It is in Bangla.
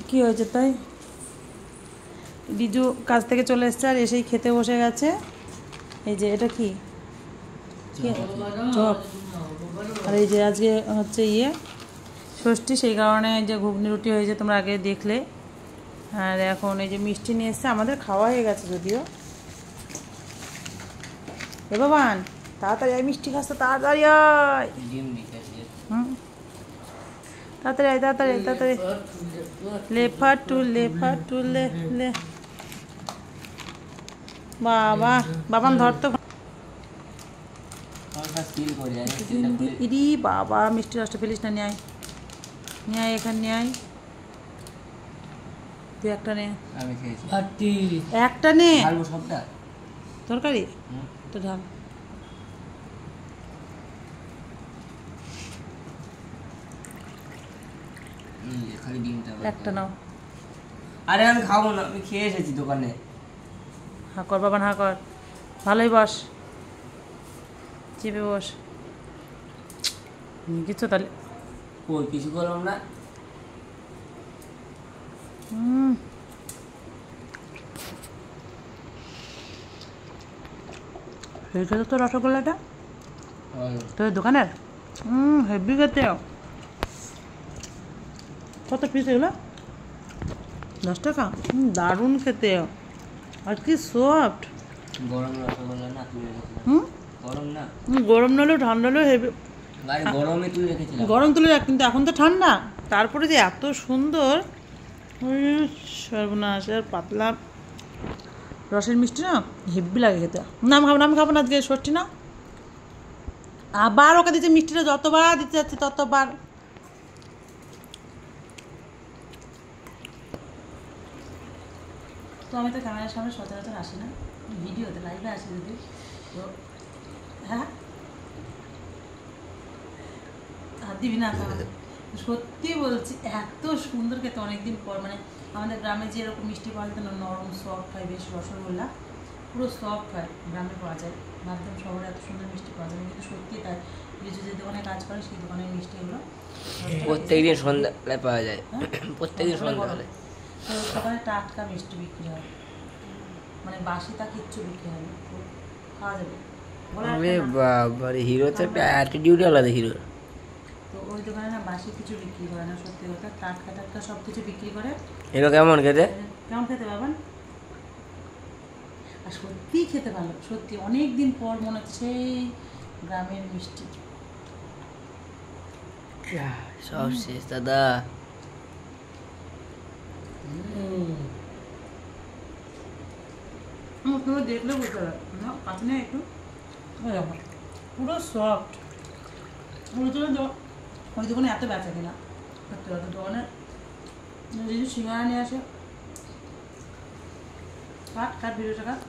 কি হয়েছে তাই? বিজু কাজ থেকে চলে এসছে আর এসেই খেতে বসে গেছে। এই যে এটা কি চপ, আর এই যে আজকে হচ্ছে ষষ্ঠী, সেই কারণে যে ঘুগনি রুটি হয়েছে তোমরা আগে দেখলে। আর এখন এই যে মিষ্টি নিয়ে এসছে, আমাদের খাওয়া হয়ে গেছে যদিও। এ বাবান তাড়াতাড়ি আয়, মিষ্টি খাস তো, তাড়াতাড়ি আয়। তাড়াতাড়ি আয়, তাড়াতাড়ি তাড়াতাড়ি। লেফাটু লেফাটু লে লে। বাবা বাবান ধর তো। ইরি বাবা, মিষ্টি রসটা ফেলিস না, নিয়ে আয়, নিয়ে আয়, এখানে নিয়ে আয়। তুই একটা নে, একটা নে। তরকারি তো ঢাল। একটা নাও। আরে আমি খাবো না, আমি খেয়ে এসেছি দোকানে। হা কর বাবান, হা কর। ভালোই বস, চেপে বস। কিছু তাহলে কই কিছু করলাম না। সেইটা তো রসগোল্লাটা তোর দোকানের। হেভি খেতে। কত পিস এগুলো? 10 টাকা। দারুণ খেতে, আর কি সফট। গরম রসগোল্লা না, তুলে গরম না, গরম নলেও ঠান্ডা হলেও হেভি। গরমে তুলে রেখেছিলাম, গরম তুলে রাখ, কিন্তু এখন তো ঠান্ডা। তারপরে যে এত সুন্দর, সর্বনাশ। আর পাতলা রসের মিষ্টি না, হেভি লাগে খেতে। নাম খাবো না, আমি খাবো না, আজকে ষষ্ঠী না। আবার ওকে দিচ্ছে মিষ্টিটা, যতবার দিতে যাচ্ছে ততবার। তো আমি তো ক্যামেরার সামনে সচরাচর আসি না, ভিডিওতে লাইভে আসি যদি। তো হ্যাঁ, আর দিবি না। সত্যি বলছি, এত সুন্দর খেতে অনেকদিন পর। মানে আমাদের গ্রামে যে এরকম মিষ্টি পাওয়া যেত না, নরম সফট হয় বেশ, রসগোল্লা পুরো সফট হয়, গ্রামে পাওয়া যায়। ভাবতাম শহরে এত সুন্দর মিষ্টি পাওয়া যাবে, কিন্তু সত্যি তাই। কিছু যে দোকানে কাজ করে সেই দোকানের মিষ্টিগুলো প্রত্যেকদিন সন্ধ্যাবেলায় পাওয়া যায়, প্রত্যেকদিন সন্ধ্যাবেলায়। তো দোকানে টাটকা মিষ্টি বিক্রি হয়, মানে বাসি তা কিচ্ছু বিক্রি হয় না, খাওয়া যাবে। আরে বাবা, হিরোতে একটা অ্যাটিটিউড আলাদা হিরো। তো ওই দোকানে না বাসি কিছু বিক্রি করে না, সত্যি কথা, টাটকা টাটকা সব কিছু বিক্রি করে। হিরো কেমন খেতে? কেমন খেতে বাবান? আর সত্যিই খেতে ভালো, সত্যি অনেক দিন পর মনে হচ্ছে সেই গ্রামের মিষ্টি। সব শেষ দাদা। তুমি দেখলে বুঝতে পারো না, কাছে না একটু পুরো সফট। ওই দোকানে এত বেচা কিনা, সত্যি কথা। দোকানে যদি সিঙ্গারা নিয়ে আসে, কাট ভিডিওটা কাট।